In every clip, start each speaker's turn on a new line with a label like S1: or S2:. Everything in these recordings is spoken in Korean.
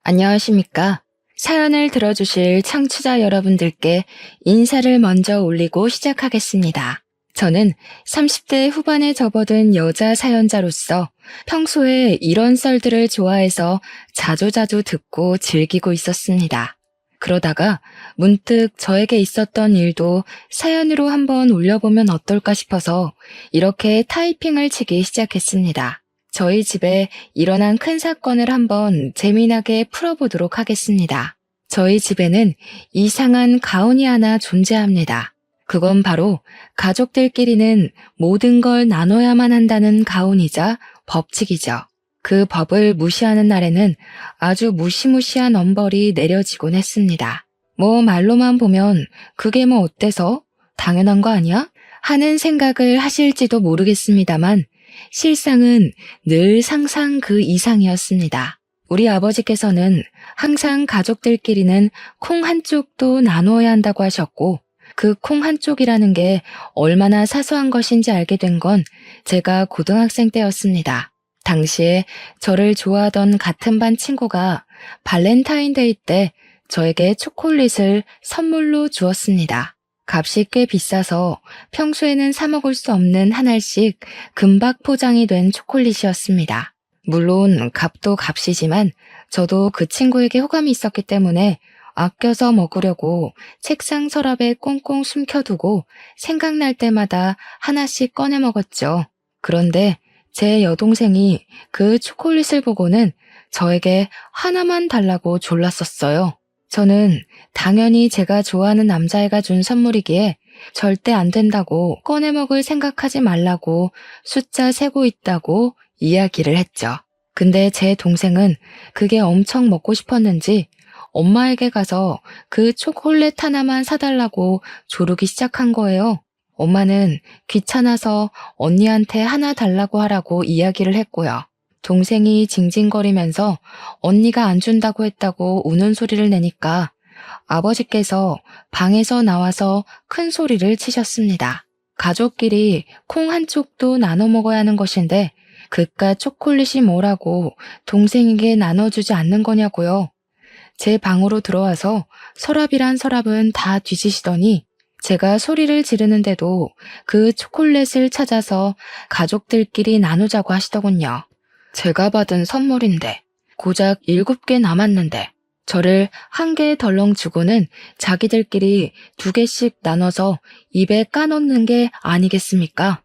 S1: 안녕하십니까? 사연을 들어주실 청취자 여러분들께 인사를 먼저 올리고 시작하겠습니다. 저는 30대 후반에 접어든 여자 사연자로서 평소에 이런 썰들을 좋아해서 자주자주 듣고 즐기고 있었습니다. 그러다가 문득 저에게 있었던 일도 사연으로 한번 올려보면 어떨까 싶어서 이렇게 타이핑을 치기 시작했습니다. 저희 집에 일어난 큰 사건을 한번 재미나게 풀어보도록 하겠습니다. 저희 집에는 이상한 가훈이 하나 존재합니다. 그건 바로 가족들끼리는 모든 걸 나눠야만 한다는 가훈이자 법칙이죠. 그 법을 무시하는 날에는 아주 무시무시한 엄벌이 내려지곤 했습니다. 뭐 말로만 보면 그게 뭐 어때서? 당연한 거 아니야? 하는 생각을 하실지도 모르겠습니다만 실상은 늘 상상 그 이상이었습니다. 우리 아버지께서는 항상 가족들끼리는 콩 한쪽도 나누어야 한다고 하셨고 그 콩 한쪽이라는 게 얼마나 사소한 것인지 알게 된 건 제가 고등학생 때였습니다. 당시에 저를 좋아하던 같은 반 친구가 발렌타인데이 때 저에게 초콜릿을 선물로 주었습니다. 값이 꽤 비싸서 평소에는 사 먹을 수 없는 한 알씩 금박 포장이 된 초콜릿이었습니다. 물론 값도 값이지만 저도 그 친구에게 호감이 있었기 때문에 아껴서 먹으려고 책상 서랍에 꽁꽁 숨겨두고 생각날 때마다 하나씩 꺼내 먹었죠. 그런데 제 여동생이 그 초콜릿을 보고는 저에게 하나만 달라고 졸랐었어요. 저는 당연히 제가 좋아하는 남자애가 준 선물이기에 절대 안 된다고 꺼내 먹을 생각하지 말라고 숫자 세고 있다고 이야기를 했죠. 근데 제 동생은 그게 엄청 먹고 싶었는지 엄마에게 가서 그 초콜릿 하나만 사달라고 조르기 시작한 거예요. 엄마는 귀찮아서 언니한테 하나 달라고 하라고 이야기를 했고요. 동생이 징징거리면서 언니가 안 준다고 했다고 우는 소리를 내니까 아버지께서 방에서 나와서 큰 소리를 치셨습니다. 가족끼리 콩 한쪽도 나눠 먹어야 하는 것인데 그깟 초콜릿이 뭐라고 동생에게 나눠주지 않는 거냐고요. 제 방으로 들어와서 서랍이란 서랍은 다 뒤지시더니 제가 소리를 지르는데도 그 초콜릿을 찾아서 가족들끼리 나누자고 하시더군요. 제가 받은 선물인데 고작 7개 남았는데 저를 1개 덜렁 주고는 자기들끼리 2개씩 나눠서 입에 까놓는 게 아니겠습니까?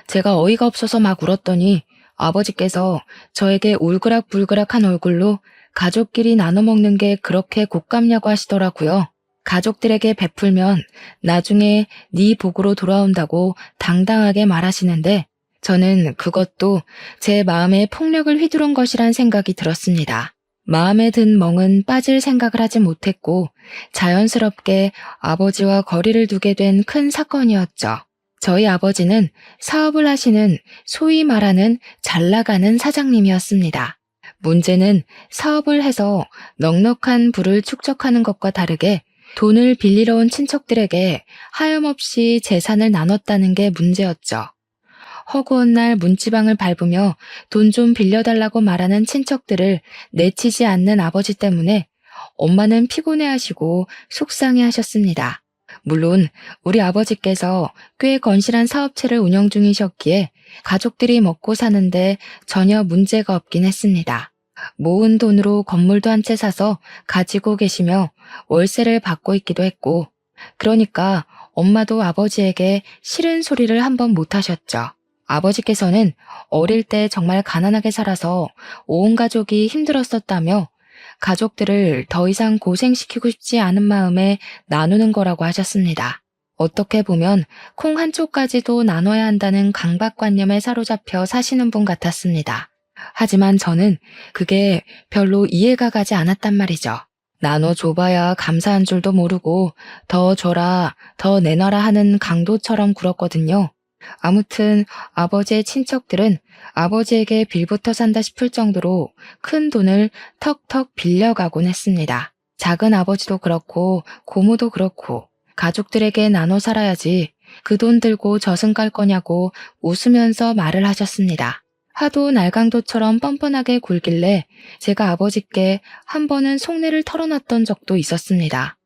S1: 제가 어이가 없어서 막 울었더니 아버지께서 저에게 울그락불그락한 얼굴로 가족끼리 나눠 먹는 게 그렇게 곶감냐고 하시더라고요. 가족들에게 베풀면 나중에 네 복으로 돌아온다고 당당하게 말하시는데 저는 그것도 제 마음에 폭력을 휘두른 것이란 생각이 들었습니다. 마음에 든 멍은 빠질 생각을 하지 못했고 자연스럽게 아버지와 거리를 두게 된 큰 사건이었죠. 저희 아버지는 사업을 하시는 소위 말하는 잘 나가는 사장님이었습니다. 문제는 사업을 해서 넉넉한 부를 축적하는 것과 다르게 돈을 빌리러 온 친척들에게 하염없이 재산을 나눴다는 게 문제였죠. 허구한 날 문지방을 밟으며 돈 좀 빌려달라고 말하는 친척들을 내치지 않는 아버지 때문에 엄마는 피곤해하시고 속상해하셨습니다. 물론 우리 아버지께서 꽤 건실한 사업체를 운영 중이셨기에 가족들이 먹고 사는데 전혀 문제가 없긴 했습니다. 모은 돈으로 건물도 한 채 사서 가지고 계시며 월세를 받고 있기도 했고 그러니까 엄마도 아버지에게 싫은 소리를 한번 못 하셨죠. 아버지께서는 어릴 때 정말 가난하게 살아서 온 가족이 힘들었었다며 가족들을 더 이상 고생시키고 싶지 않은 마음에 나누는 거라고 하셨습니다. 어떻게 보면 콩 한쪽까지도 나눠야 한다는 강박관념에 사로잡혀 사시는 분 같았습니다. 하지만 저는 그게 별로 이해가 가지 않았단 말이죠. 나눠줘봐야 감사한 줄도 모르고 더 줘라, 더 내놔라 하는 강도처럼 굴었거든요. 아무튼 아버지의 친척들은 아버지에게 빌부터 산다 싶을 정도로 큰 돈을 턱턱 빌려가곤 했습니다. 작은 아버지도 그렇고 고모도 그렇고 가족들에게 나눠 살아야지 그 돈 들고 저승 갈 거냐고 웃으면서 말을 하셨습니다. 하도 날강도처럼 뻔뻔하게 굴길래 제가 아버지께 한 번은 속내를 털어놨던 적도 있었습니다.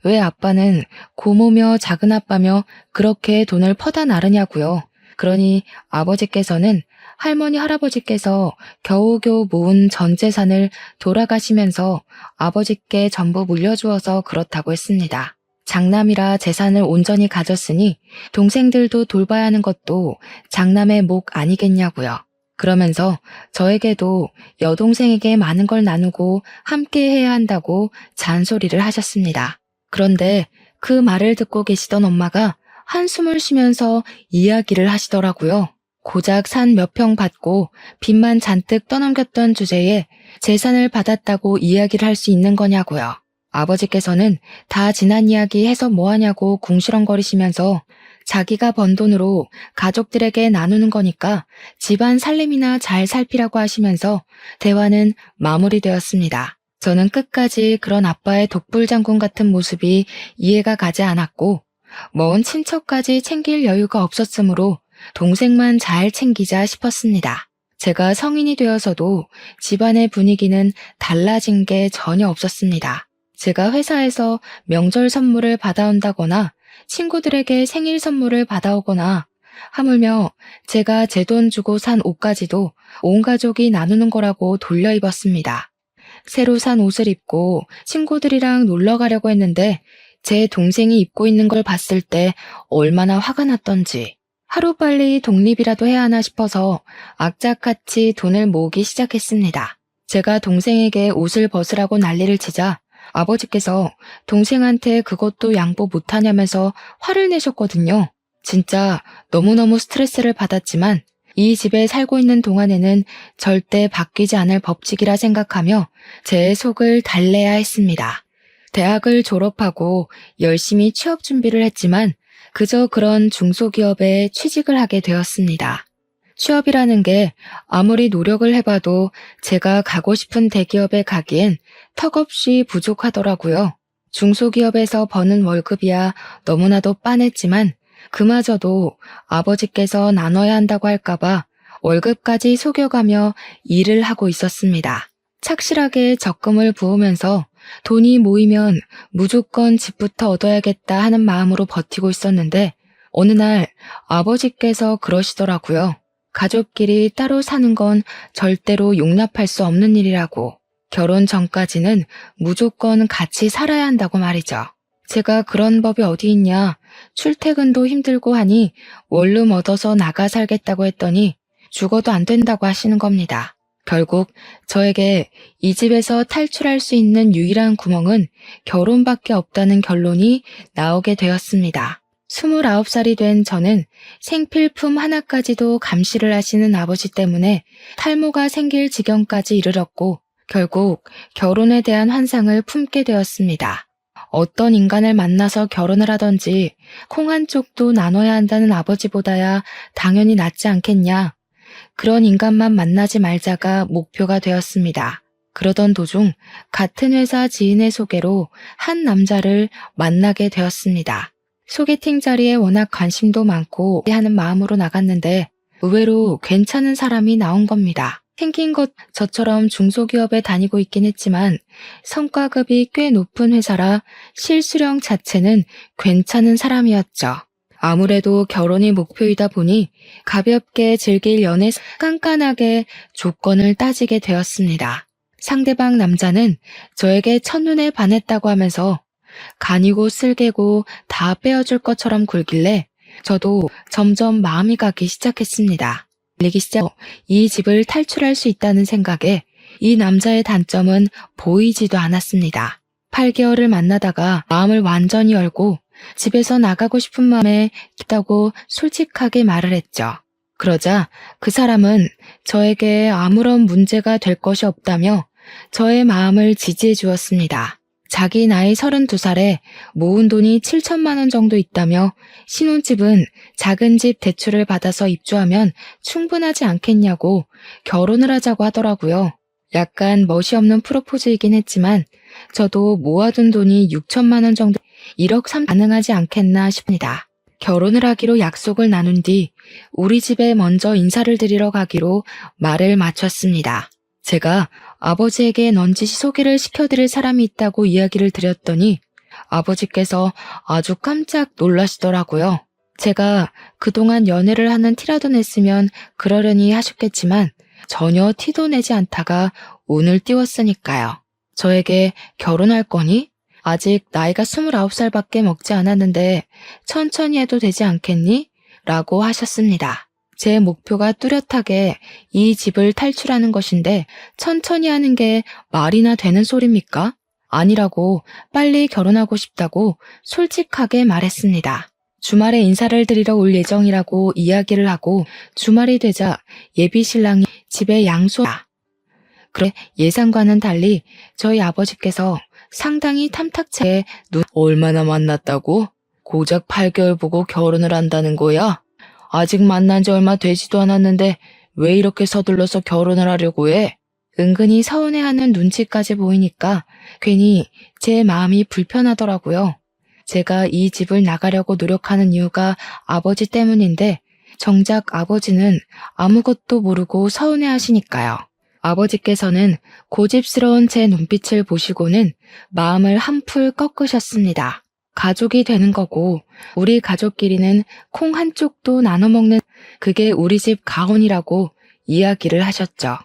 S1: 왜 아빠는 고모며 작은아빠며 그렇게 돈을 퍼다 나르냐고요. 그러니 아버지께서는 할머니 할아버지께서 겨우겨우 모은 전 재산을 돌아가시면서 아버지께 전부 물려주어서 그렇다고 했습니다. 장남이라 재산을 온전히 가졌으니 동생들도 돌봐야 하는 것도 장남의 목 아니겠냐고요. 그러면서 저에게도 여동생에게 많은 걸 나누고 함께 해야 한다고 잔소리를 하셨습니다. 그런데 그 말을 듣고 계시던 엄마가 한숨을 쉬면서 이야기를 하시더라고요. 고작 산 몇 평 받고 빚만 잔뜩 떠넘겼던 주제에 재산을 받았다고 이야기를 할 수 있는 거냐고요. 아버지께서는 다 지난 이야기 해서 뭐하냐고 궁시렁거리시면서 자기가 번 돈으로 가족들에게 나누는 거니까 집안 살림이나 잘 살피라고 하시면서 대화는 마무리되었습니다. 저는 끝까지 그런 아빠의 독불장군 같은 모습이 이해가 가지 않았고 먼 친척까지 챙길 여유가 없었으므로 동생만 잘 챙기자 싶었습니다. 제가 성인이 되어서도 집안의 분위기는 달라진 게 전혀 없었습니다. 제가 회사에서 명절 선물을 받아온다거나 친구들에게 생일 선물을 받아오거나 하물며 제가 제 돈 주고 산 옷까지도 온 가족이 나누는 거라고 돌려 입었습니다. 새로 산 옷을 입고 친구들이랑 놀러 가려고 했는데 제 동생이 입고 있는 걸 봤을 때 얼마나 화가 났던지 하루빨리 독립이라도 해야 하나 싶어서 악착같이 돈을 모으기 시작했습니다. 제가 동생에게 옷을 벗으라고 난리를 치자 아버지께서 동생한테 그것도 양보 못하냐면서 화를 내셨거든요. 진짜 너무너무 스트레스를 받았지만 이 집에 살고 있는 동안에는 절대 바뀌지 않을 법칙이라 생각하며 제 속을 달래야 했습니다. 대학을 졸업하고 열심히 취업 준비를 했지만 그저 그런 중소기업에 취직을 하게 되었습니다. 취업이라는 게 아무리 노력을 해봐도 제가 가고 싶은 대기업에 가기엔 턱없이 부족하더라고요. 중소기업에서 버는 월급이야 너무나도 빤했지만 그마저도 아버지께서 나눠야 한다고 할까봐 월급까지 속여가며 일을 하고 있었습니다. 착실하게 적금을 부으면서 돈이 모이면 무조건 집부터 얻어야겠다 하는 마음으로 버티고 있었는데 어느 날 아버지께서 그러시더라고요. 가족끼리 따로 사는 건 절대로 용납할 수 없는 일이라고. 결혼 전까지는 무조건 같이 살아야 한다고 말이죠. 제가 그런 법이 어디 있냐. 출퇴근도 힘들고 하니 원룸 얻어서 나가 살겠다고 했더니 죽어도 안 된다고 하시는 겁니다. 결국 저에게 이 집에서 탈출할 수 있는 유일한 구멍은 결혼밖에 없다는 결론이 나오게 되었습니다. 29살이 된 저는 생필품 하나까지도 감시를 하시는 아버지 때문에 탈모가 생길 지경까지 이르렀고 결국 결혼에 대한 환상을 품게 되었습니다. 어떤 인간을 만나서 결혼을 하던지 콩 한 쪽도 나눠야 한다는 아버지보다야 당연히 낫지 않겠냐. 그런 인간만 만나지 말자가 목표가 되었습니다. 그러던 도중 같은 회사 지인의 소개로 한 남자를 만나게 되었습니다. 소개팅 자리에 워낙 관심도 많고 하는 마음으로 나갔는데 의외로 괜찮은 사람이 나온 겁니다. 생긴 것 저처럼 중소기업에 다니고 있긴 했지만 성과급이 꽤 높은 회사라 실수령 자체는 괜찮은 사람이었죠. 아무래도 결혼이 목표이다 보니 가볍게 즐길 연애 깐깐하게 조건을 따지게 되었습니다. 상대방 남자는 저에게 첫눈에 반했다고 하면서 간이고 쓸개고 다 빼어줄 것처럼 굴길래 저도 점점 마음이 가기 시작했습니다. 이 집을 탈출할 수 있다는 생각에 이 남자의 단점은 보이지도 않았습니다. 8개월을 만나다가 마음을 완전히 열고 집에서 나가고 싶은 마음에 있다고 솔직하게 말을 했죠. 그러자 그 사람은 저에게 아무런 문제가 될 것이 없다며 저의 마음을 지지해 주었습니다. 자기 나이 32살에 모은 돈이 7천만 원 정도 있다며 신혼집은 작은 집 대출을 받아서 입주하면 충분하지 않겠냐고 결혼을 하자고 하더라고요. 약간 멋이 없는 프로포즈이긴 했지만 저도 모아둔 돈이 6천만 원 정도 1억 3 가능하지 않겠나 싶습니다. 결혼을 하기로 약속을 나눈 뒤 우리 집에 먼저 인사를 드리러 가기로 말을 마쳤습니다. 제가 아버지에게 넌지시 소개를 시켜드릴 사람이 있다고 이야기를 드렸더니 아버지께서 아주 깜짝 놀라시더라고요. 제가 그동안 연애를 하는 티라도 냈으면 그러려니 하셨겠지만 전혀 티도 내지 않다가 운을 띄웠으니까요. 저에게 결혼할 거니? 아직 나이가 29살밖에 먹지 않았는데 천천히 해도 되지 않겠니? 라고 하셨습니다. 제 목표가 뚜렷하게 이 집을 탈출하는 것인데 천천히 하는 게 말이나 되는 소리입니까? 아니라고 빨리 결혼하고 싶다고 솔직하게 말했습니다. 주말에 인사를 드리러 올 예정이라고 이야기를 하고 주말이 되자 예비 신랑이 집에 양소했다. 그래 예상과는 달리 저희 아버지께서 상당히 탐탁하게 얼마나 만났다고? 고작 8개월 보고 결혼을 한다는 거야? 아직 만난 지 얼마 되지도 않았는데 왜 이렇게 서둘러서 결혼을 하려고 해? 은근히 서운해하는 눈치까지 보이니까 괜히 제 마음이 불편하더라고요. 제가 이 집을 나가려고 노력하는 이유가 아버지 때문인데 정작 아버지는 아무것도 모르고 서운해하시니까요. 아버지께서는 고집스러운 제 눈빛을 보시고는 마음을 한풀 꺾으셨습니다. 가족이 되는 거고 우리 가족끼리는 콩 한쪽도 나눠 먹는 그게 우리 집 가훈이라고 이야기를 하셨죠.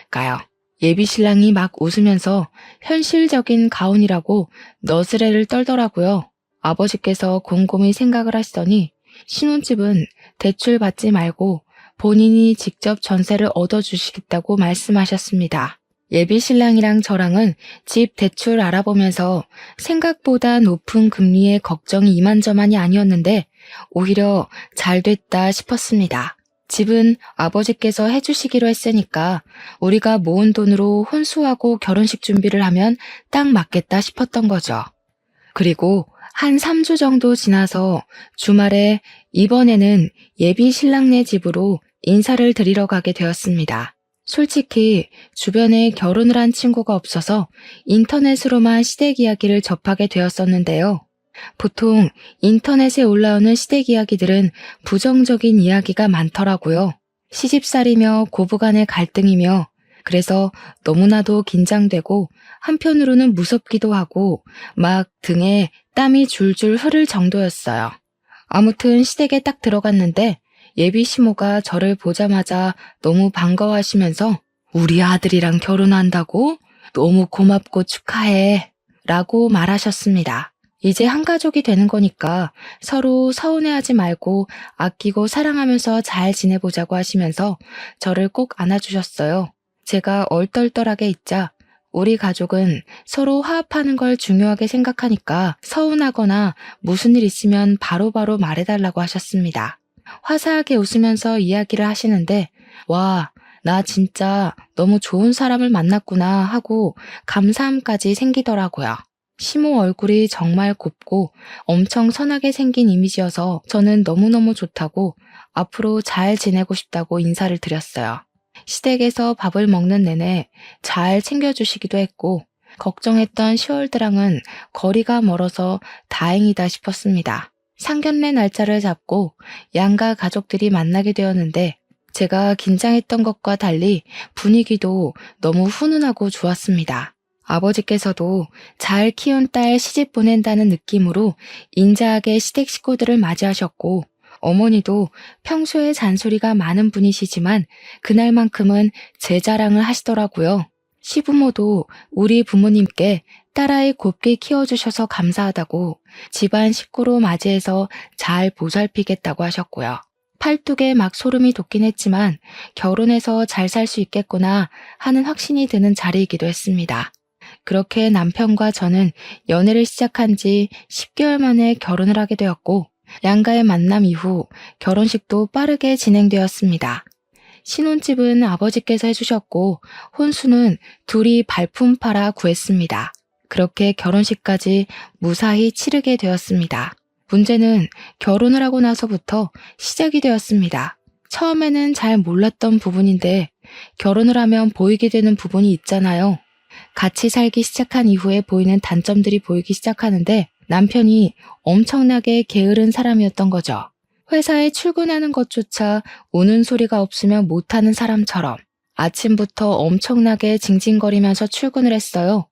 S1: 가요. 예비 신랑이 막 웃으면서 현실적인 가훈이라고 너스레를 떨더라고요. 아버지께서 곰곰이 생각을 하시더니 신혼집은 대출 받지 말고 본인이 직접 전세를 얻어주시겠다고 말씀하셨습니다. 예비 신랑이랑 저랑은 집 대출 알아보면서 생각보다 높은 금리에 걱정이 이만저만이 아니었는데 오히려 잘 됐다 싶었습니다. 집은 아버지께서 해주시기로 했으니까 우리가 모은 돈으로 혼수하고 결혼식 준비를 하면 딱 맞겠다 싶었던 거죠. 그리고 한 3주 정도 지나서 주말에 이번에는 예비 신랑네 집으로 인사를 드리러 가게 되었습니다. 솔직히 주변에 결혼을 한 친구가 없어서 인터넷으로만 시댁 이야기를 접하게 되었었는데요. 보통 인터넷에 올라오는 시댁 이야기들은 부정적인 이야기가 많더라고요. 시집살이며 고부간의 갈등이며 그래서 너무나도 긴장되고 한편으로는 무섭기도 하고 막 등에 땀이 줄줄 흐를 정도였어요. 아무튼 시댁에 딱 들어갔는데 예비 시모가 저를 보자마자 너무 반가워하시면서 우리 아들이랑 결혼한다고? 너무 고맙고 축하해 라고 말하셨습니다. 이제 한 가족이 되는 거니까 서로 서운해하지 말고 아끼고 사랑하면서 잘 지내보자고 하시면서 저를 꼭 안아주셨어요. 제가 얼떨떨하게 있자 우리 가족은 서로 화합하는 걸 중요하게 생각하니까 서운하거나 무슨 일 있으면 바로바로 말해달라고 하셨습니다. 화사하게 웃으면서 이야기를 하시는데 와, 나 진짜 너무 좋은 사람을 만났구나 하고 감사함까지 생기더라고요. 시모 얼굴이 정말 곱고 엄청 선하게 생긴 이미지여서 저는 너무너무 좋다고 앞으로 잘 지내고 싶다고 인사를 드렸어요. 시댁에서 밥을 먹는 내내 잘 챙겨주시기도 했고 걱정했던 시월드랑은 거리가 멀어서 다행이다 싶었습니다. 상견례 날짜를 잡고 양가 가족들이 만나게 되었는데 제가 긴장했던 것과 달리 분위기도 너무 훈훈하고 좋았습니다. 아버지께서도 잘 키운 딸 시집 보낸다는 느낌으로 인자하게 시댁 식구들을 맞이하셨고 어머니도 평소에 잔소리가 많은 분이시지만 그날만큼은 제 자랑을 하시더라고요. 시부모도 우리 부모님께 딸아이 곱게 키워주셔서 감사하다고 집안 식구로 맞이해서 잘 보살피겠다고 하셨고요. 팔뚝에 막 소름이 돋긴 했지만 결혼해서 잘 살 수 있겠구나 하는 확신이 드는 자리이기도 했습니다. 그렇게 남편과 저는 연애를 시작한 지 10개월 만에 결혼을 하게 되었고 양가의 만남 이후 결혼식도 빠르게 진행되었습니다. 신혼집은 아버지께서 해주셨고 혼수는 둘이 발품 팔아 구했습니다. 그렇게 결혼식까지 무사히 치르게 되었습니다. 문제는 결혼을 하고 나서부터 시작이 되었습니다. 처음에는 잘 몰랐던 부분인데 결혼을 하면 보이게 되는 부분이 있잖아요. 같이 살기 시작한 이후에 보이는 단점들이 보이기 시작하는데 남편이 엄청나게 게으른 사람이었던 거죠. 회사에 출근하는 것조차 우는 소리가 없으면 못하는 사람처럼 아침부터 엄청나게 징징거리면서 출근을 했어요.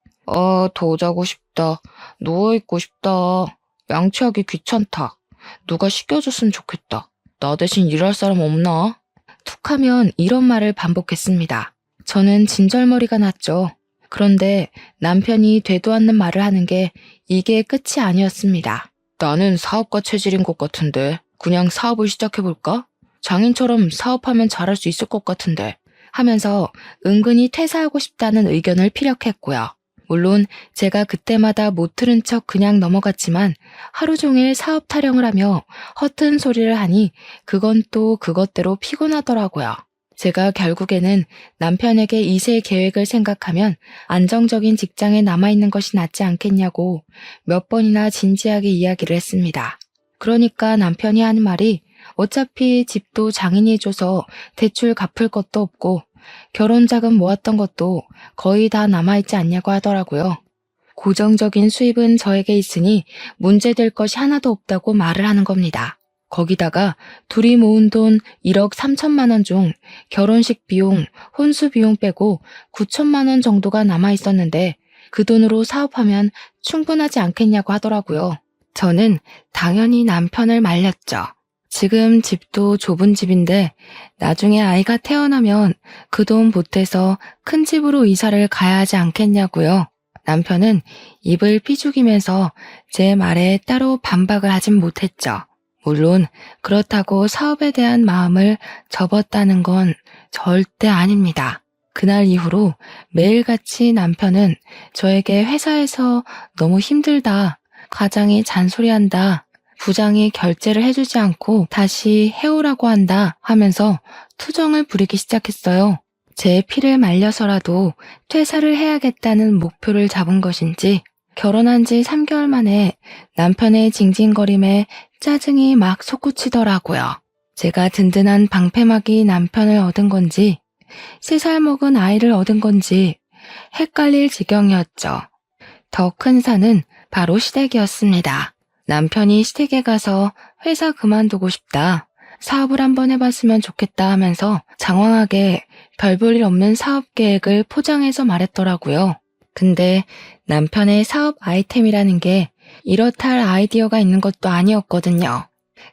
S1: 더 자고 싶다. 누워있고 싶다. 양치하기 귀찮다. 누가 시켜줬으면 좋겠다. 나 대신 일할 사람 없나? 툭하면 이런 말을 반복했습니다. 저는 진절머리가 났죠. 그런데 남편이 되도 않는 말을 하는 게 이게 끝이 아니었습니다. 나는 사업가 체질인 것 같은데 그냥 사업을 시작해볼까? 장인처럼 사업하면 잘할 수 있을 것 같은데 하면서 은근히 퇴사하고 싶다는 의견을 피력했고요. 물론 제가 그때마다 못 들은 척 그냥 넘어갔지만 하루 종일 사업 타령을 하며 허튼 소리를 하니 그건 또 그것대로 피곤하더라고요. 제가 결국에는 남편에게 2세 계획을 생각하면 안정적인 직장에 남아있는 것이 낫지 않겠냐고 몇 번이나 진지하게 이야기를 했습니다. 그러니까 남편이 하는 말이 어차피 집도 장인이 줘서 대출 갚을 것도 없고 결혼 자금 모았던 것도 거의 다 남아있지 않냐고 하더라고요. 고정적인 수입은 저에게 있으니 문제될 것이 하나도 없다고 말을 하는 겁니다. 거기다가 둘이 모은 돈 1억 3천만 원 중 결혼식 비용, 혼수 비용 빼고 9천만 원 정도가 남아 있었는데 그 돈으로 사업하면 충분하지 않겠냐고 하더라고요. 저는 당연히 남편을 말렸죠. 지금 집도 좁은 집인데 나중에 아이가 태어나면 그 돈 보태서 큰 집으로 이사를 가야 하지 않겠냐고요. 남편은 입을 피죽이면서 제 말에 따로 반박을 하진 못했죠. 물론 그렇다고 사업에 대한 마음을 접었다는 건 절대 아닙니다. 그날 이후로 매일같이 남편은 저에게 회사에서 너무 힘들다, 가장이 잔소리한다, 부장이 결제를 해주지 않고 다시 해오라고 한다 하면서 투정을 부리기 시작했어요. 제 피를 말려서라도 퇴사를 해야겠다는 목표를 잡은 것인지 결혼한 지 3개월 만에 남편의 징징거림에 짜증이 막 솟구치더라고요. 제가 든든한 방패막이 남편을 얻은 건지 3살 먹은 아이를 얻은 건지 헷갈릴 지경이었죠. 더 큰 산은 바로 시댁이었습니다. 남편이 시댁에 가서 회사 그만두고 싶다, 사업을 한번 해봤으면 좋겠다 하면서 장황하게 별 볼 일 없는 사업 계획을 포장해서 말했더라고요. 근데 남편의 사업 아이템이라는 게 이렇다 할 아이디어가 있는 것도 아니었거든요.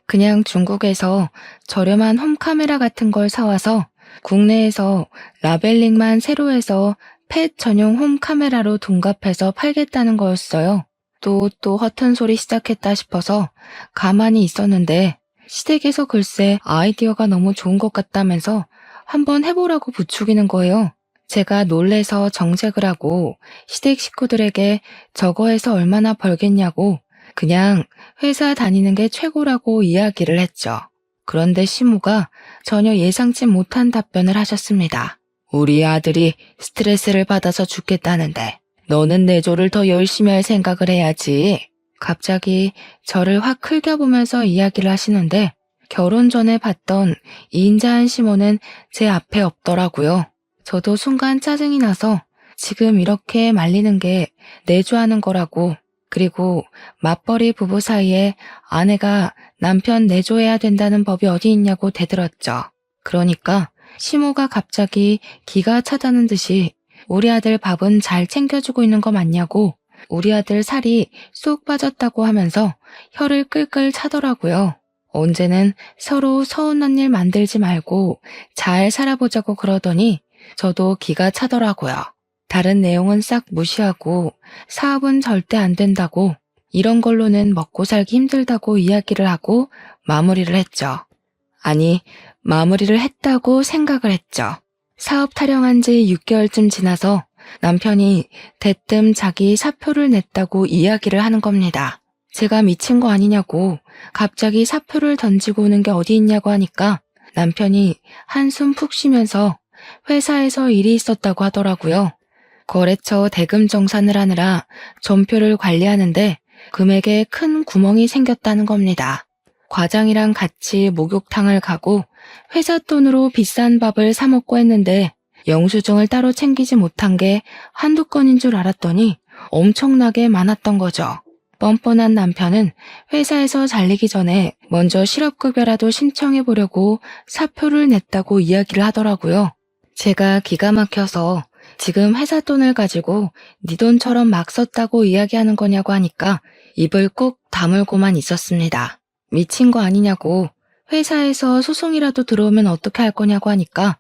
S1: 그냥 중국에서 저렴한 홈카메라 같은 걸 사와서 국내에서 라벨링만 새로 해서 펫 전용 홈카메라로 둔갑해서 팔겠다는 거였어요. 또 허튼 소리 시작했다 싶어서 가만히 있었는데 시댁에서 글쎄 아이디어가 너무 좋은 것 같다면서 한번 해보라고 부추기는 거예요. 제가 놀래서 정색을 하고 시댁 식구들에게 저거 해서 얼마나 벌겠냐고 그냥 회사 다니는 게 최고라고 이야기를 했죠. 그런데 시모가 전혀 예상치 못한 답변을 하셨습니다. 우리 아들이 스트레스를 받아서 죽겠다는데 너는 내조를 더 열심히 할 생각을 해야지. 갑자기 저를 확 흘겨보면서 이야기를 하시는데 결혼 전에 봤던 인자한 시모는 제 앞에 없더라고요. 저도 순간 짜증이 나서 지금 이렇게 말리는 게 내조하는 거라고, 그리고 맞벌이 부부 사이에 아내가 남편 내조해야 된다는 법이 어디 있냐고 대들었죠. 그러니까 시모가 갑자기 기가 차다는 듯이 우리 아들 밥은 잘 챙겨주고 있는 거 맞냐고, 우리 아들 살이 쏙 빠졌다고 하면서 혀를 끌끌 차더라고요. 언제는 서로 서운한 일 만들지 말고 잘 살아보자고 그러더니 저도 기가 차더라고요. 다른 내용은 싹 무시하고 사업은 절대 안 된다고, 이런 걸로는 먹고 살기 힘들다고 이야기를 하고 마무리를 했죠. 아니, 마무리를 했다고 생각을 했죠. 사업 타령한 지 6개월쯤 지나서 남편이 대뜸 자기 사표를 냈다고 이야기를 하는 겁니다. 제가 미친 거 아니냐고 갑자기 사표를 던지고 오는 게 어디 있냐고 하니까 남편이 한숨 푹 쉬면서 회사에서 일이 있었다고 하더라고요. 거래처 대금 정산을 하느라 전표를 관리하는데 금액에 큰 구멍이 생겼다는 겁니다. 과장이랑 같이 목욕탕을 가고 회사 돈으로 비싼 밥을 사 먹고 했는데 영수증을 따로 챙기지 못한 게 한두 건인 줄 알았더니 엄청나게 많았던 거죠. 뻔뻔한 남편은 회사에서 잘리기 전에 먼저 실업급여라도 신청해보려고 사표를 냈다고 이야기를 하더라고요. 제가 기가 막혀서 지금 회사 돈을 가지고 네 돈처럼 막 썼다고 이야기하는 거냐고 하니까 입을 꾹 다물고만 있었습니다. 미친 거 아니냐고, 회사에서 소송이라도 들어오면 어떻게 할 거냐고 하니까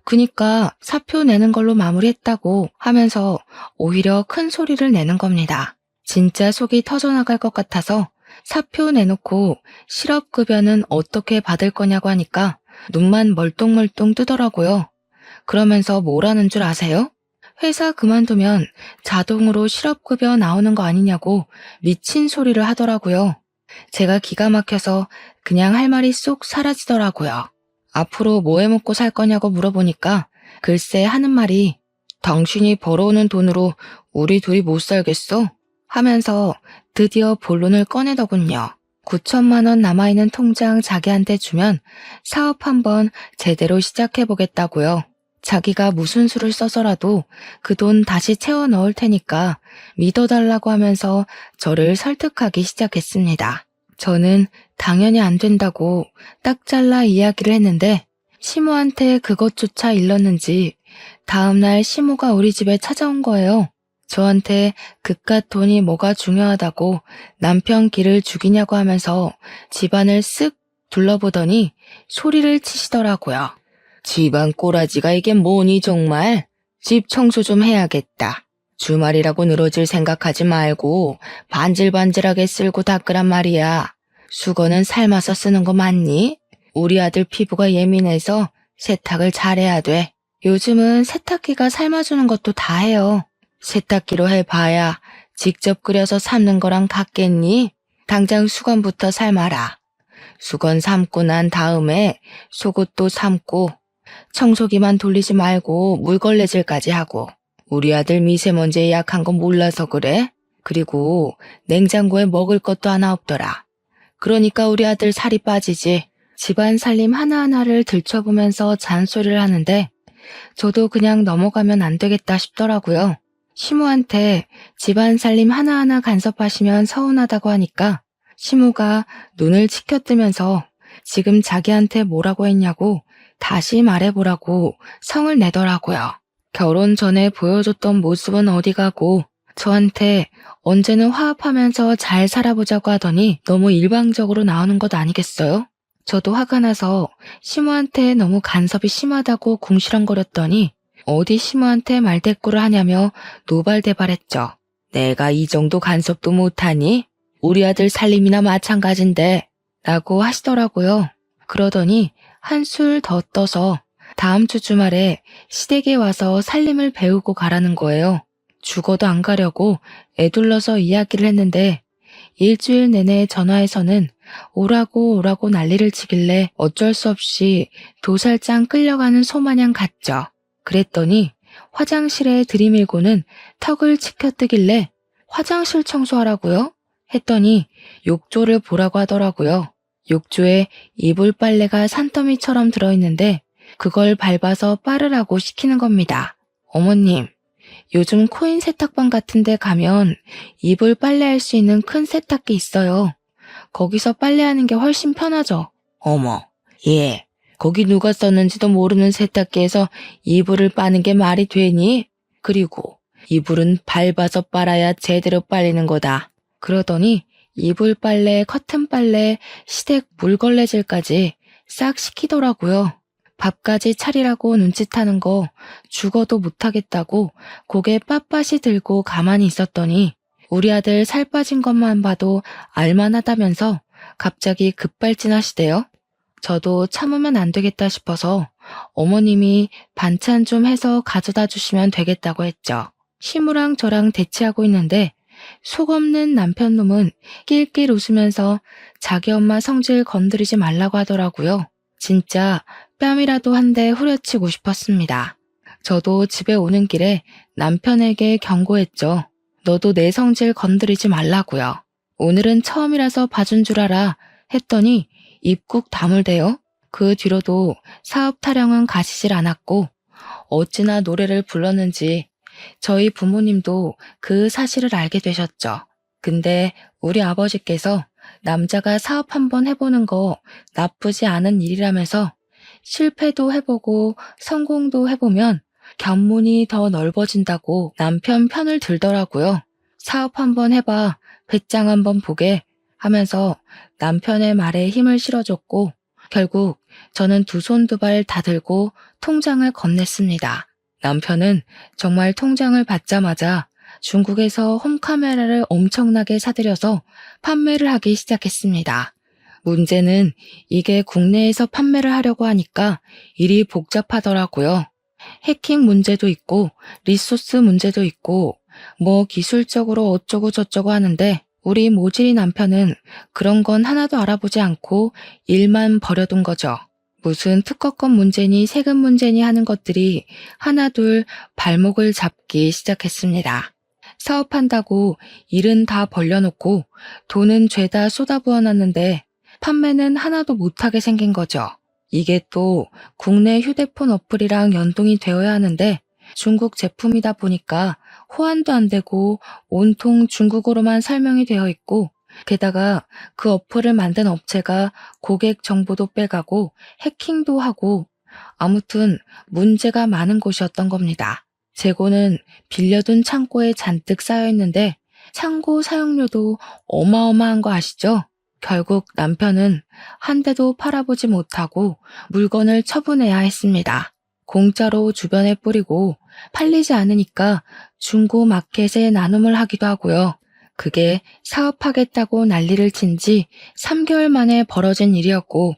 S1: 그니까 사표 내는 걸로 마무리했다고 하면서 오히려 큰 소리를 내는 겁니다. 진짜 속이 터져나갈 것 같아서 사표 내놓고 실업급여는 어떻게 받을 거냐고 하니까 눈만 멀뚱멀뚱 뜨더라고요. 그러면서 뭐라는 줄 아세요? 회사 그만두면 자동으로 실업급여 나오는 거 아니냐고 미친 소리를 하더라고요. 제가 기가 막혀서 그냥 할 말이 쏙 사라지더라고요. 앞으로 뭐 해먹고 살 거냐고 물어보니까 글쎄 하는 말이 당신이 벌어오는 돈으로 우리 둘이 못 살겠어? 하면서 드디어 본론을 꺼내더군요. 9천만 원 남아있는 통장 자기한테 주면 사업 한번 제대로 시작해보겠다고요. 자기가 무슨 수를 써서라도 그 돈 다시 채워 넣을 테니까 믿어달라고 하면서 저를 설득하기 시작했습니다. 저는 당연히 안 된다고 딱 잘라 이야기를 했는데 시모한테 그것조차 일렀는지 다음날 시모가 우리 집에 찾아온 거예요. 저한테 그깟 돈이 뭐가 중요하다고 남편 길을 죽이냐고 하면서 집안을 쓱 둘러보더니 소리를 치시더라고요. 집안 꼬라지가 이게 뭐니 정말? 집 청소 좀 해야겠다. 주말이라고 늘어질 생각하지 말고 반질반질하게 쓸고 닦으란 말이야. 수건은 삶아서 쓰는 거 맞니? 우리 아들 피부가 예민해서 세탁을 잘해야 돼. 요즘은 세탁기가 삶아주는 것도 다 해요. 세탁기로 해봐야 직접 끓여서 삶는 거랑 같겠니? 당장 수건부터 삶아라. 수건 삶고 난 다음에 속옷도 삶고 청소기만 돌리지 말고 물걸레질까지 하고. 우리 아들 미세먼지에 약한 거 몰라서 그래? 그리고 냉장고에 먹을 것도 하나 없더라. 그러니까 우리 아들 살이 빠지지. 집안 살림 하나하나를 들춰보면서 잔소리를 하는데 저도 그냥 넘어가면 안 되겠다 싶더라고요. 시모한테 집안 살림 하나하나 간섭하시면 서운하다고 하니까 시모가 눈을 치켜뜨면서 지금 자기한테 뭐라고 했냐고 다시 말해보라고 성을 내더라고요. 결혼 전에 보여줬던 모습은 어디 가고 저한테 언제는 화합하면서 잘 살아보자고 하더니 너무 일방적으로 나오는 것 아니겠어요? 저도 화가 나서 시모한테 너무 간섭이 심하다고 궁시렁거렸더니 어디 시모한테 말대꾸를 하냐며 노발대발했죠. 내가 이 정도 간섭도 못하니? 우리 아들 살림이나 마찬가지인데 라고 하시더라고요. 그러더니 한술 더 떠서 다음 주 주말에 시댁에 와서 살림을 배우고 가라는 거예요. 죽어도 안 가려고 애둘러서 이야기를 했는데 일주일 내내 전화에서는 오라고 오라고 난리를 치길래 어쩔 수 없이 도살장 끌려가는 소마냥 갔죠. 그랬더니 화장실에 들이밀고는 턱을 치켜뜨길래 화장실 청소하라고요? 했더니 욕조를 보라고 하더라고요. 욕조에 이불 빨래가 산더미처럼 들어있는데 그걸 밟아서 빨으라고 시키는 겁니다. 어머님, 요즘 코인 세탁방 같은 데 가면 이불 빨래할 수 있는 큰 세탁기 있어요. 거기서 빨래하는 게 훨씬 편하죠. 어머, 예, 거기 누가 썼는지도 모르는 세탁기에서 이불을 빠는 게 말이 되니? 그리고 이불은 밟아서 빨아야 제대로 빨리는 거다. 그러더니 이불 빨래, 커튼 빨래, 시댁 물걸레질까지 싹 시키더라고요. 밥까지 차리라고 눈짓하는 거 죽어도 못하겠다고 고개 빳빳이 들고 가만히 있었더니 우리 아들 살 빠진 것만 봐도 알만하다면서 갑자기 급발진하시대요. 저도 참으면 안 되겠다 싶어서 어머님이 반찬 좀 해서 가져다 주시면 되겠다고 했죠. 시무랑 저랑 대치하고 있는데 속 없는 남편놈은 낄낄 웃으면서 자기 엄마 성질 건드리지 말라고 하더라고요. 진짜 뺨이라도 한 대 후려치고 싶었습니다. 저도 집에 오는 길에 남편에게 경고했죠. 너도 내 성질 건드리지 말라고요. 오늘은 처음이라서 봐준 줄 알아 했더니 입국 다물대요. 그 뒤로도 사업 타령은 가시질 않았고 어찌나 노래를 불렀는지 저희 부모님도 그 사실을 알게 되셨죠. 근데 우리 아버지께서 남자가 사업 한번 해보는 거 나쁘지 않은 일이라면서 실패도 해보고 성공도 해보면 견문이 더 넓어진다고 남편 편을 들더라고요. 사업 한번 해봐, 배짱 한번 보게 하면서 남편의 말에 힘을 실어줬고 결국 저는 두 손 두 발 다 들고 통장을 건넸습니다. 남편은 정말 통장을 받자마자 중국에서 홈카메라를 엄청나게 사들여서 판매를 하기 시작했습니다. 문제는 이게 국내에서 판매를 하려고 하니까 일이 복잡하더라고요. 해킹 문제도 있고 리소스 문제도 있고 뭐 기술적으로 어쩌고 저쩌고 하는데 우리 모질이 남편은 그런 건 하나도 알아보지 않고 일만 버려둔 거죠. 무슨 특허권 문제니 세금 문제니 하는 것들이 하나둘 발목을 잡기 시작했습니다. 사업한다고 일은 다 벌려놓고 돈은 죄다 쏟아부어놨는데 판매는 하나도 못하게 생긴 거죠. 이게 또 국내 휴대폰 어플이랑 연동이 되어야 하는데 중국 제품이다 보니까 호환도 안 되고 온통 중국어로만 설명이 되어 있고 게다가 그 어플을 만든 업체가 고객 정보도 빼가고 해킹도 하고 아무튼 문제가 많은 곳이었던 겁니다. 재고는 빌려둔 창고에 잔뜩 쌓여 있는데 창고 사용료도 어마어마한 거 아시죠? 결국 남편은 한 대도 팔아보지 못하고 물건을 처분해야 했습니다. 공짜로 주변에 뿌리고 팔리지 않으니까 중고 마켓에 나눔을 하기도 하고요. 그게 사업하겠다고 난리를 친 지 3개월 만에 벌어진 일이었고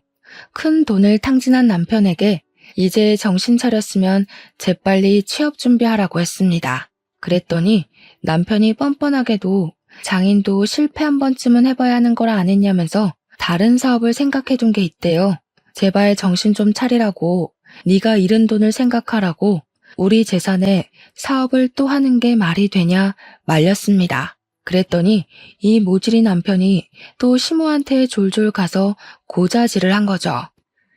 S1: 큰 돈을 탕진한 남편에게 이제 정신 차렸으면 재빨리 취업 준비하라고 했습니다. 그랬더니 남편이 뻔뻔하게도 장인도 실패 한 번쯤은 해봐야 하는 걸 안 했냐면서 다른 사업을 생각해둔 게 있대요. 제발 정신 좀 차리라고, 네가 잃은 돈을 생각하라고 우리 재산에 사업을 또 하는 게 말이 되냐 말렸습니다. 그랬더니 이 모질이 남편이 또 시모한테 졸졸 가서 고자질을 한 거죠.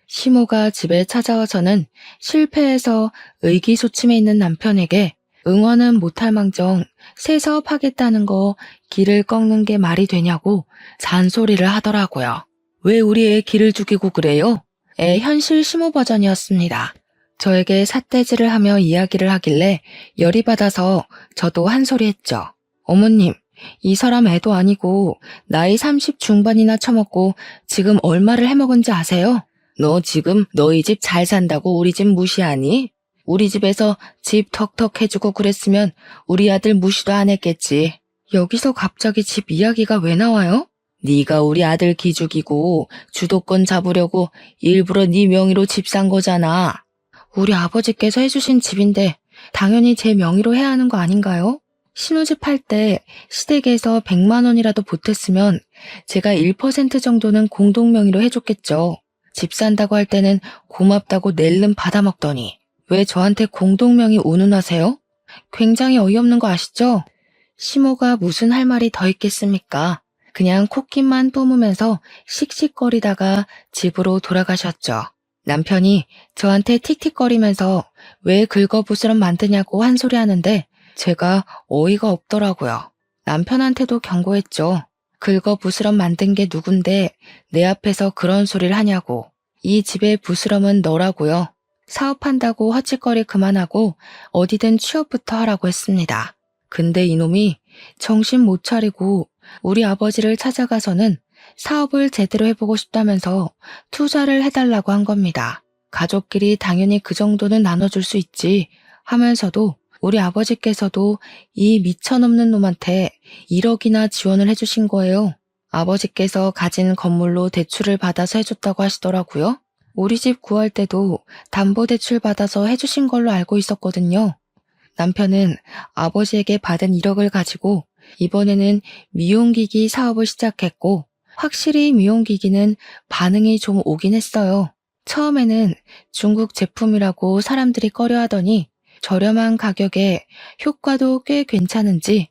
S1: 시모가 집에 찾아와서는 실패해서 의기소침해 있는 남편에게 응원은 못할 망정 새 사업하겠다는 거 길을 꺾는 게 말이 되냐고 잔소리를 하더라고요. 왜 우리 애 길을 죽이고 그래요? 애 현실 시모 버전이었습니다. 저에게 삿대질을 하며 이야기를 하길래 열이 받아서 저도 한 소리 했죠. 어머님, 이 사람 애도 아니고 나이 30 중반이나 처먹고 지금 얼마를 해먹은지 아세요? 너 지금 너희 집 잘 산다고 우리 집 무시하니? 우리 집에서 집 턱턱 해주고 그랬으면 우리 아들 무시도 안 했겠지. 여기서 갑자기 집 이야기가 왜 나와요? 네가 우리 아들 기죽이고 주도권 잡으려고 일부러 네 명의로 집 산 거잖아. 우리 아버지께서 해주신 집인데 당연히 제 명의로 해야 하는 거 아닌가요? 신혼집 할 때 시댁에서 100만 원이라도 보탰으면 제가 1% 정도는 공동 명의로 해줬겠죠. 집 산다고 할 때는 고맙다고 낼름 받아먹더니 왜 저한테 공동 명의 운운하세요? 굉장히 어이없는 거 아시죠? 시모가 무슨 할 말이 더 있겠습니까? 그냥 콧김만 뿜으면서 씩씩거리다가 집으로 돌아가셨죠. 남편이 저한테 틱틱거리면서 왜 긁어부스럼 만드냐고 한 소리 하는데 제가 어이가 없더라고요. 남편한테도 경고했죠. 긁어부스럼 만든 게 누군데 내 앞에서 그런 소리를 하냐고. 이 집의 부스럼은 너라고요. 사업한다고 헛짓거리 그만하고 어디든 취업부터 하라고 했습니다. 근데 이놈이 정신 못 차리고 우리 아버지를 찾아가서는 사업을 제대로 해보고 싶다면서 투자를 해달라고 한 겁니다. 가족끼리 당연히 그 정도는 나눠줄 수 있지 하면서도 우리 아버지께서도 이 미쳐넘는 놈한테 1억이나 지원을 해주신 거예요. 아버지께서 가진 건물로 대출을 받아서 해줬다고 하시더라고요. 우리 집 구할 때도 담보대출 받아서 해주신 걸로 알고 있었거든요. 남편은 아버지에게 받은 1억을 가지고 이번에는 미용기기 사업을 시작했고 확실히 미용기기는 반응이 좀 오긴 했어요. 처음에는 중국 제품이라고 사람들이 꺼려하더니 저렴한 가격에 효과도 꽤 괜찮은지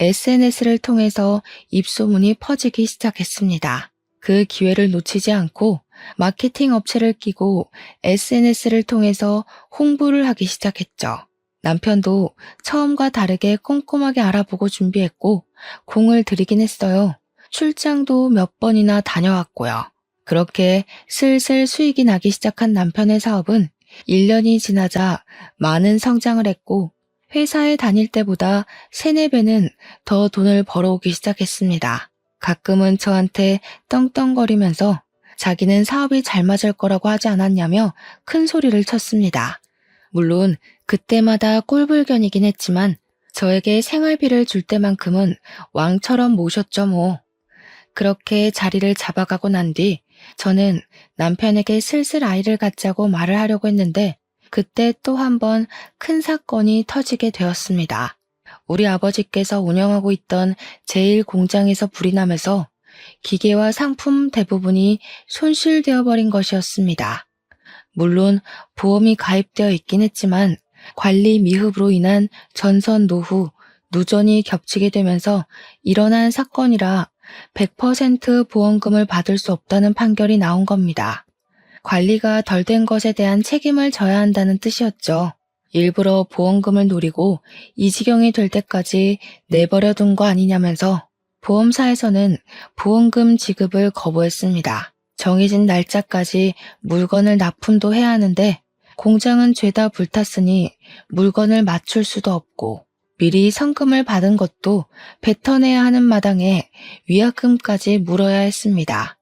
S1: SNS를 통해서 입소문이 퍼지기 시작했습니다. 그 기회를 놓치지 않고 마케팅 업체를 끼고 SNS를 통해서 홍보를 하기 시작했죠. 남편도 처음과 다르게 꼼꼼하게 알아보고 준비했고 공을 들이긴 했어요. 출장도 몇 번이나 다녀왔고요. 그렇게 슬슬 수익이 나기 시작한 남편의 사업은 1년이 지나자 많은 성장을 했고 회사에 다닐 때보다 3, 4배는 더 돈을 벌어오기 시작했습니다. 가끔은 저한테 떵떵거리면서 자기는 사업이 잘 맞을 거라고 하지 않았냐며 큰 소리를 쳤습니다. 물론 그때마다 꼴불견이긴 했지만 저에게 생활비를 줄 때만큼은 왕처럼 모셨죠 뭐. 그렇게 자리를 잡아가고 난 뒤 저는 남편에게 슬슬 아이를 갖자고 말을 하려고 했는데 그때 또 한 번 큰 사건이 터지게 되었습니다. 우리 아버지께서 운영하고 있던 제1공장에서 불이 나면서 기계와 상품 대부분이 손실되어 버린 것이었습니다. 물론 보험이 가입되어 있긴 했지만 관리 미흡으로 인한 전선 노후, 누전이 겹치게 되면서 일어난 사건이라 100% 보험금을 받을 수 없다는 판결이 나온 겁니다. 관리가 덜 된 것에 대한 책임을 져야 한다는 뜻이었죠. 일부러 보험금을 노리고 이 지경이 될 때까지 내버려 둔 거 아니냐면서 보험사에서는 보험금 지급을 거부했습니다. 정해진 날짜까지 물건을 납품도 해야 하는데 공장은 죄다 불탔으니 물건을 맞출 수도 없고 미리 성금을 받은 것도 뱉어내야 하는 마당에 위약금까지 물어야 했습니다.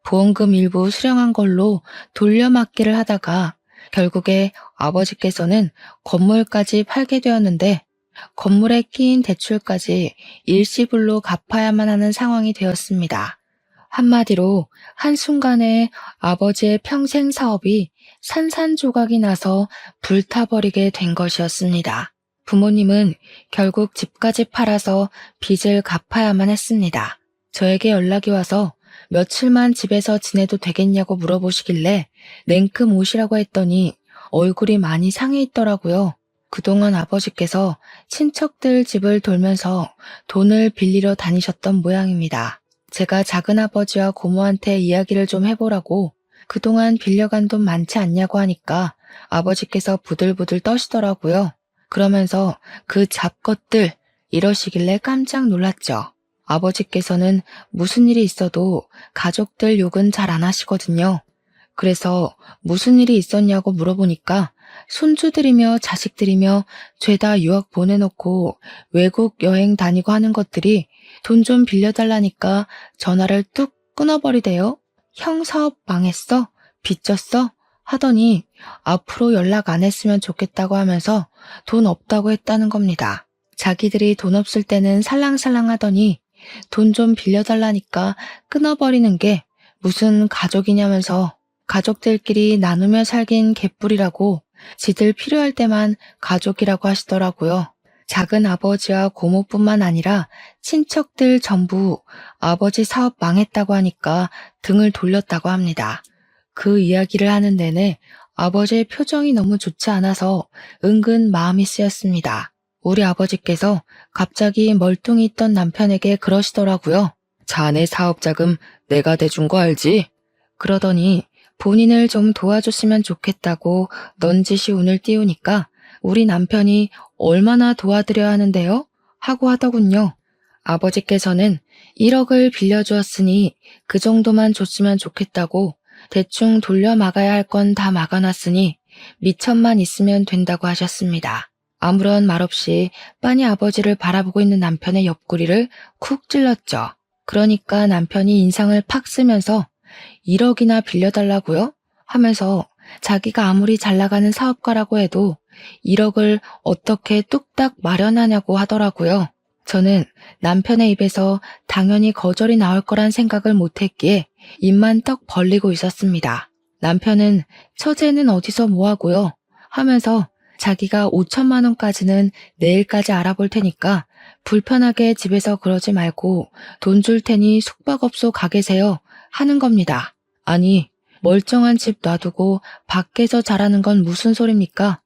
S1: 보험금 일부 수령한 걸로 돌려막기를 하다가 결국에 아버지께서는 건물까지 팔게 되었는데 건물에 끼인 대출까지 일시불로 갚아야만 하는 상황이 되었습니다. 한마디로 한순간에 아버지의 평생 사업이 산산조각이 나서 불타버리게 된 것이었습니다. 부모님은 결국 집까지 팔아서 빚을 갚아야만 했습니다. 저에게 연락이 와서 며칠만 집에서 지내도 되겠냐고 물어보시길래 냉큼 오시라고 했더니 얼굴이 많이 상해 있더라고요. 그동안 아버지께서 친척들 집을 돌면서 돈을 빌리러 다니셨던 모양입니다. 제가 작은아버지와 고모한테 이야기를 좀 해보라고 그동안 빌려간 돈 많지 않냐고 하니까 아버지께서 부들부들 떠시더라고요. 그러면서 그 잡것들 이러시길래 깜짝 놀랐죠. 아버지께서는 무슨 일이 있어도 가족들 욕은 잘 안 하시거든요. 그래서 무슨 일이 있었냐고 물어보니까 손주들이며 자식들이며 죄다 유학 보내놓고 외국 여행 다니고 하는 것들이 돈 좀 빌려달라니까 전화를 뚝 끊어버리대요. 형 사업 망했어? 빚졌어? 하더니 앞으로 연락 안 했으면 좋겠다고 하면서 돈 없다고 했다는 겁니다. 자기들이 돈 없을 때는 살랑살랑 하더니 돈 좀 빌려달라니까 끊어버리는 게 무슨 가족이냐면서 가족들끼리 나누며 살긴 개뿔이라고 지들 필요할 때만 가족이라고 하시더라고요. 작은 아버지와 고모뿐만 아니라 친척들 전부 아버지 사업 망했다고 하니까 등을 돌렸다고 합니다. 그 이야기를 하는 내내 아버지의 표정이 너무 좋지 않아서 은근 마음이 쓰였습니다. 우리 아버지께서 갑자기 멀뚱히 있던 남편에게 그러시더라고요. 자네 사업 자금 내가 대준 거 알지? 그러더니 본인을 좀 도와줬으면 좋겠다고 넌지시 운을 띄우니까 우리 남편이 얼마나 도와드려야 하는데요? 하고 하더군요. 아버지께서는 1억을 빌려주었으니 그 정도만 줬으면 좋겠다고 대충 돌려 막아야 할 건 다 막아놨으니 미천만 있으면 된다고 하셨습니다. 아무런 말 없이 빤히 아버지를 바라보고 있는 남편의 옆구리를 쿡 찔렀죠. 그러니까 남편이 인상을 팍 쓰면서 1억이나 빌려달라고요? 하면서 자기가 아무리 잘 나가는 사업가라고 해도 1억을 어떻게 뚝딱 마련하냐고 하더라고요. 저는 남편의 입에서 당연히 거절이 나올 거란 생각을 못했기에 입만 떡 벌리고 있었습니다. 남편은 처제는 어디서 뭐하고요? 하면서 자기가 5천만 원까지는 내일까지 알아볼 테니까 불편하게 집에서 그러지 말고 돈 줄 테니 숙박업소 가 계세요 하는 겁니다. 아니, 멀쩡한 집 놔두고 밖에서 자라는 건 무슨 소리입니까?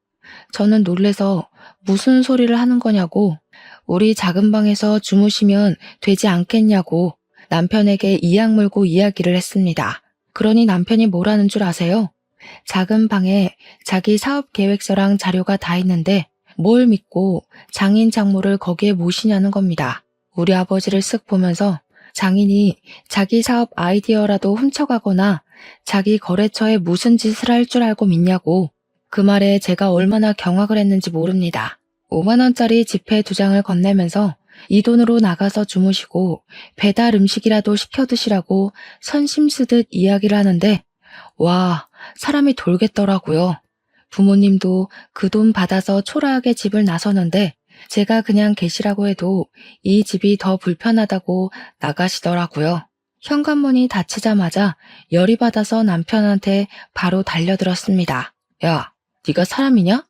S1: 저는 놀래서 무슨 소리를 하는 거냐고, 우리 작은 방에서 주무시면 되지 않겠냐고 남편에게 이악 물고 이야기를 했습니다. 그러니 남편이 뭐라는 줄 아세요? 작은 방에 자기 사업 계획서랑 자료가 다 있는데 뭘 믿고 장인 장모를 거기에 모시냐는 겁니다. 우리 아버지를 쓱 보면서 장인이 자기 사업 아이디어라도 훔쳐가거나 자기 거래처에 무슨 짓을 할 줄 알고 믿냐고. 그 말에 제가 얼마나 경악을 했는지 모릅니다. 5만 원짜리 지폐 2장을 건네면서 이 돈으로 나가서 주무시고 배달 음식이라도 시켜 드시라고 선심 쓰듯 이야기를 하는데 와, 사람이 돌겠더라고요. 부모님도 그 돈 받아서 초라하게 집을 나서는데 제가 그냥 계시라고 해도 이 집이 더 불편하다고 나가시더라고요. 현관문이 닫히자마자 열이 받아서 남편한테 바로 달려들었습니다. 야, 네가 사람이냐?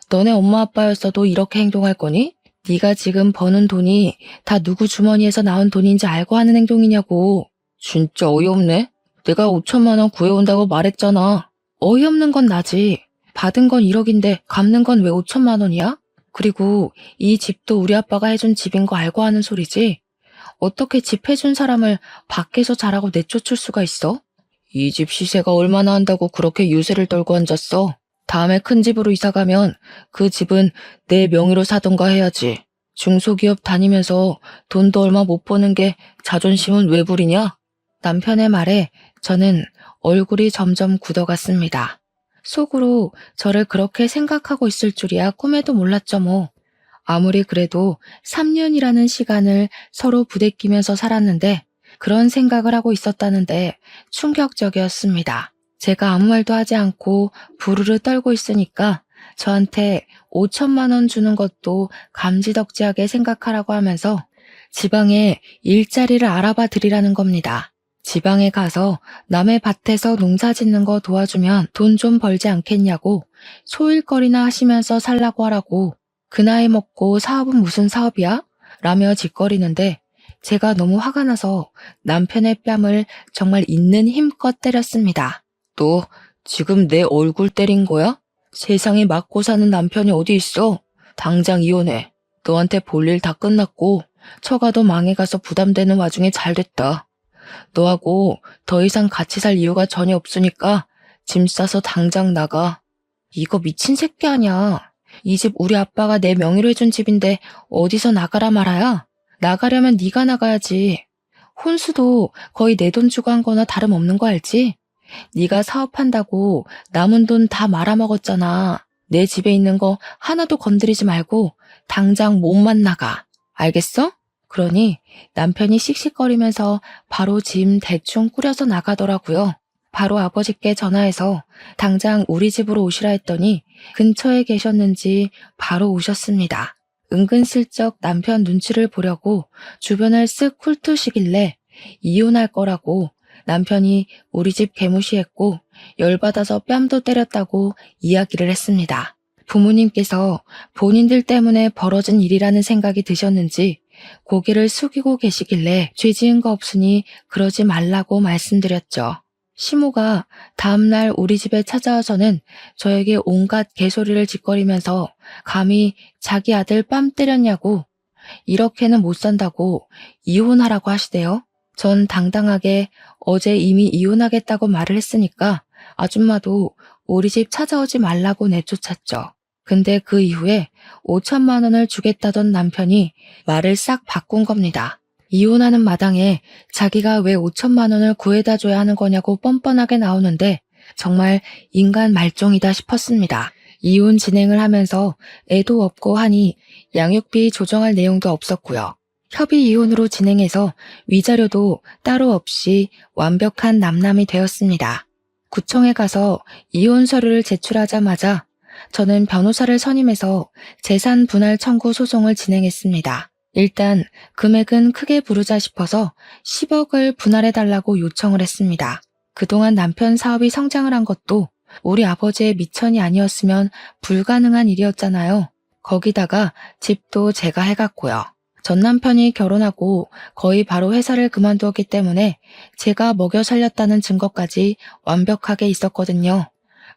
S1: 너네 엄마 아빠였어도 이렇게 행동할 거니? 네가 지금 버는 돈이 다 누구 주머니에서 나온 돈인지 알고 하는 행동이냐고. 진짜 어이없네. 내가 5천만 원 구해온다고 말했잖아. 어이없는 건 나지. 받은 건 1억인데 갚는 건 왜 5천만 원이야? 그리고 이 집도 우리 아빠가 해준 집인 거 알고 하는 소리지? 어떻게 집 해준 사람을 밖에서 자라고 내쫓을 수가 있어? 이 집 시세가 얼마나 한다고 그렇게 유세를 떨고 앉았어? 다음에 큰 집으로 이사 가면 그 집은 내 명의로 사던가 해야지. 중소기업 다니면서 돈도 얼마 못 버는 게 자존심은 왜 부리냐? 남편의 말에 저는 얼굴이 점점 굳어갔습니다. 속으로 저를 그렇게 생각하고 있을 줄이야 꿈에도 몰랐죠 뭐. 아무리 그래도 3년이라는 시간을 서로 부대끼면서 살았는데 그런 생각을 하고 있었다는데 충격적이었습니다. 제가 아무 말도 하지 않고 부르르 떨고 있으니까 저한테 5천만 원 주는 것도 감지덕지하게 생각하라고 하면서 지방에 일자리를 알아봐 드리라는 겁니다. 지방에 가서 남의 밭에서 농사 짓는 거 도와주면 돈 좀 벌지 않겠냐고 소일거리나 하시면서 살라고 하라고. 그 나이 먹고 사업은 무슨 사업이야? 라며 짓거리는데 제가 너무 화가 나서 남편의 뺨을 정말 있는 힘껏 때렸습니다. 너 지금 내 얼굴 때린 거야? 세상에 맞고 사는 남편이 어디 있어? 당장 이혼해. 너한테 볼 일 다 끝났고 처가도 망해가서 부담되는 와중에 잘 됐다. 너하고 더 이상 같이 살 이유가 전혀 없으니까 짐 싸서 당장 나가. 이거 미친 새끼 아니야. 이 집 우리 아빠가 내 명의로 해준 집인데 어디서 나가라 말아야? 나가려면 네가 나가야지. 혼수도 거의 내 돈 주고 한 거나 다름없는 거 알지? 네가 사업한다고 남은 돈 다 말아먹었잖아. 내 집에 있는 거 하나도 건드리지 말고 당장 몸만 나가. 알겠어? 그러니 남편이 씩씩거리면서 바로 짐 대충 꾸려서 나가더라고요. 바로 아버지께 전화해서 당장 우리 집으로 오시라 했더니 근처에 계셨는지 바로 오셨습니다. 은근슬쩍 남편 눈치를 보려고 주변을 쓱 훑으시길래 이혼할 거라고 남편이 우리 집 개무시했고 열받아서 뺨도 때렸다고 이야기를 했습니다. 부모님께서 본인들 때문에 벌어진 일이라는 생각이 드셨는지 고개를 숙이고 계시길래 죄 지은 거 없으니 그러지 말라고 말씀드렸죠. 시모가 다음날 우리 집에 찾아와서는 저에게 온갖 개소리를 짓거리면서 감히 자기 아들 뺨 때렸냐고 이렇게는 못 산다고 이혼하라고 하시대요. 전 당당하게 어제 이미 이혼하겠다고 말을 했으니까 아줌마도 우리 집 찾아오지 말라고 내쫓았죠. 근데 그 이후에 5천만 원을 주겠다던 남편이 말을 싹 바꾼 겁니다. 이혼하는 마당에 자기가 왜 5천만 원을 구해다 줘야 하는 거냐고 뻔뻔하게 나오는데 정말 인간 말종이다 싶었습니다. 이혼 진행을 하면서 애도 없고 하니 양육비 조정할 내용도 없었고요. 협의 이혼으로 진행해서 위자료도 따로 없이 완벽한 남남이 되었습니다. 구청에 가서 이혼 서류를 제출하자마자 저는 변호사를 선임해서 재산 분할 청구 소송을 진행했습니다. 일단 금액은 크게 부르자 싶어서 10억을 분할해달라고 요청을 했습니다. 그동안 남편 사업이 성장을 한 것도 우리 아버지의 미천이 아니었으면 불가능한 일이었잖아요. 거기다가 집도 제가 해갔고요. 전 남편이 결혼하고 거의 바로 회사를 그만두었기 때문에 제가 먹여 살렸다는 증거까지 완벽하게 있었거든요.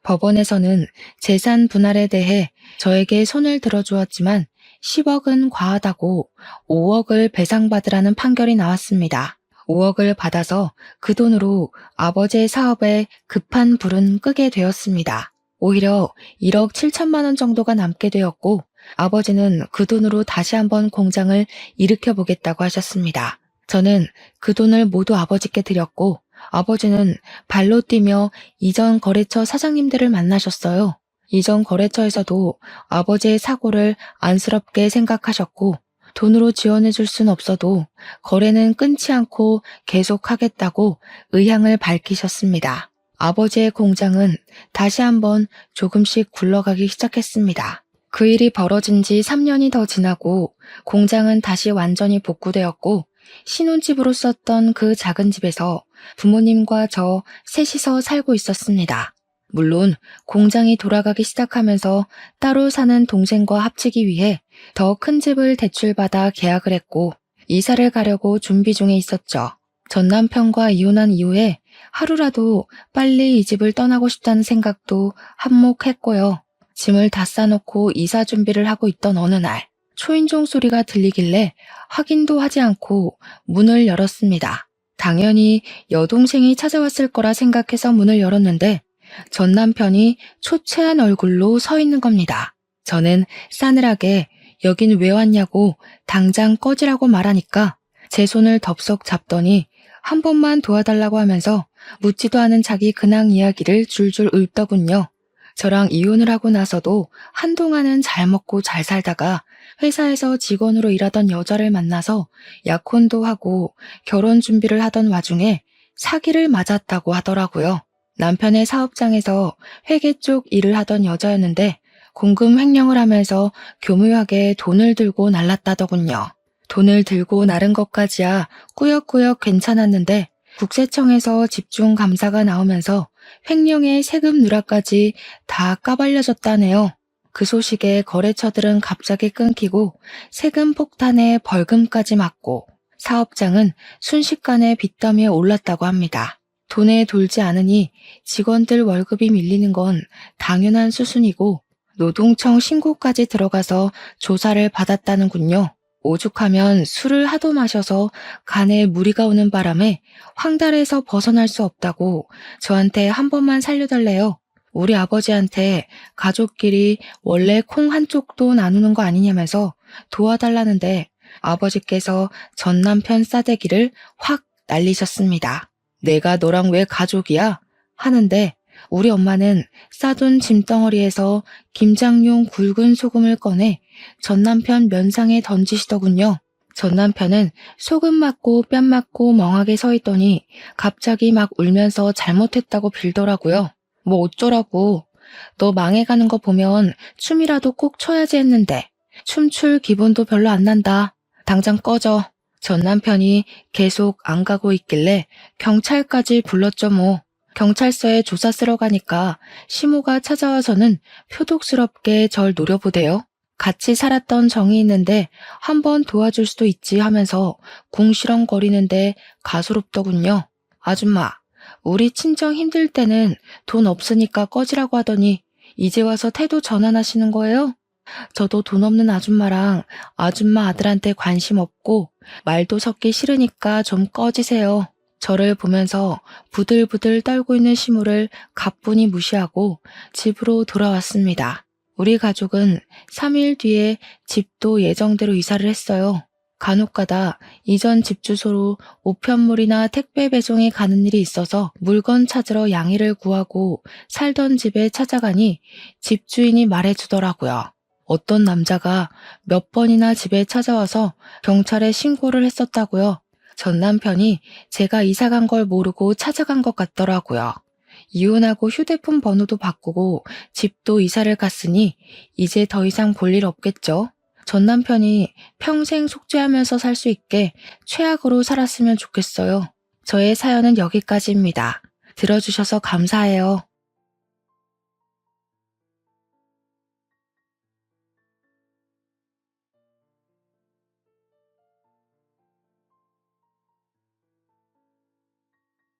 S1: 법원에서는 재산 분할에 대해 저에게 손을 들어주었지만 10억은 과하다고 5억을 배상받으라는 판결이 나왔습니다. 5억을 받아서 그 돈으로 아버지의 사업에 급한 불은 끄게 되었습니다. 오히려 1억 7천만 원 정도가 남게 되었고 아버지는 그 돈으로 다시 한번 공장을 일으켜보겠다고 하셨습니다. 저는 그 돈을 모두 아버지께 드렸고 아버지는 발로 뛰며 이전 거래처 사장님들을 만나셨어요. 이전 거래처에서도 아버지의 사고를 안쓰럽게 생각하셨고 돈으로 지원해줄 순 없어도 거래는 끊지 않고 계속하겠다고 의향을 밝히셨습니다. 아버지의 공장은 다시 한번 조금씩 굴러가기 시작했습니다. 그 일이 벌어진 지 3년이 더 지나고 공장은 다시 완전히 복구되었고 신혼집으로 썼던 그 작은 집에서 부모님과 저 셋이서 살고 있었습니다. 물론 공장이 돌아가기 시작하면서 따로 사는 동생과 합치기 위해 더 큰 집을 대출받아 계약을 했고 이사를 가려고 준비 중에 있었죠. 전 남편과 이혼한 이후에 하루라도 빨리 이 집을 떠나고 싶다는 생각도 한몫했고요. 짐을 다 싸놓고 이사 준비를 하고 있던 어느 날 초인종 소리가 들리길래 확인도 하지 않고 문을 열었습니다. 당연히 여동생이 찾아왔을 거라 생각해서 문을 열었는데 전 남편이 초췌한 얼굴로 서 있는 겁니다. 저는 싸늘하게 여긴 왜 왔냐고 당장 꺼지라고 말하니까 제 손을 덥석 잡더니 한 번만 도와달라고 하면서 묻지도 않은 자기 근황 이야기를 줄줄 읊더군요. 저랑 이혼을 하고 나서도 한동안은 잘 먹고 잘 살다가 회사에서 직원으로 일하던 여자를 만나서 약혼도 하고 결혼 준비를 하던 와중에 사기를 맞았다고 하더라고요. 남편의 사업장에서 회계 쪽 일을 하던 여자였는데 공금 횡령을 하면서 교묘하게 돈을 들고 날랐다더군요. 돈을 들고 나른 것까지야 꾸역꾸역 괜찮았는데 국세청에서 집중 감사가 나오면서 횡령의 세금 누락까지 다 까발려졌다네요. 그 소식에 거래처들은 갑자기 끊기고 세금 폭탄에 벌금까지 맞고 사업장은 순식간에 빚더미에 올랐다고 합니다. 돈에 돌지 않으니 직원들 월급이 밀리는 건 당연한 수순이고 노동청 신고까지 들어가서 조사를 받았다는군요. 오죽하면 술을 하도 마셔서 간에 무리가 오는 바람에 황달에서 벗어날 수 없다고 저한테 한 번만 살려달래요. 우리 아버지한테 가족끼리 원래 콩 한쪽도 나누는 거 아니냐면서 도와달라는데 아버지께서 전 남편 싸대기를 확 날리셨습니다. 내가 너랑 왜 가족이야? 하는데 우리 엄마는 싸둔 짐덩어리에서 김장용 굵은 소금을 꺼내 전 남편 면상에 던지시더군요. 전 남편은 소금 맞고 뺨 맞고 멍하게 서 있더니 갑자기 막 울면서 잘못했다고 빌더라고요. 뭐 어쩌라고. 너 망해가는 거 보면 춤이라도 꼭 춰야지 했는데 춤출 기분도 별로 안 난다. 당장 꺼져. 전 남편이 계속 안 가고 있길래 경찰까지 불렀죠 뭐. 경찰서에 조사 쓰러 가니까 시모가 찾아와서는 표독스럽게 절 노려보대요. 같이 살았던 정이 있는데 한번 도와줄 수도 있지 하면서 궁시렁거리는데 가소롭더군요. 아줌마, 우리 친정 힘들 때는 돈 없으니까 꺼지라고 하더니 이제 와서 태도 전환하시는 거예요? 저도 돈 없는 아줌마랑 아줌마 아들한테 관심 없고 말도 섞기 싫으니까 좀 꺼지세요. 저를 보면서 부들부들 떨고 있는 시모를 가뿐히 무시하고 집으로 돌아왔습니다. 우리 가족은 3일 뒤에 집도 예정대로 이사를 했어요. 간혹가다 이전 집 주소로 우편물이나 택배 배송이 가는 일이 있어서 물건 찾으러 양해를 구하고 살던 집에 찾아가니 집주인이 말해주더라고요. 어떤 남자가 몇 번이나 집에 찾아와서 경찰에 신고를 했었다고요. 전 남편이 제가 이사 간 걸 모르고 찾아간 것 같더라고요. 이혼하고 휴대폰 번호도 바꾸고 집도 이사를 갔으니 이제 더 이상 볼 일 없겠죠. 전 남편이 평생 속죄하면서 살 수 있게 최악으로 살았으면 좋겠어요. 저의 사연은 여기까지입니다. 들어주셔서 감사해요.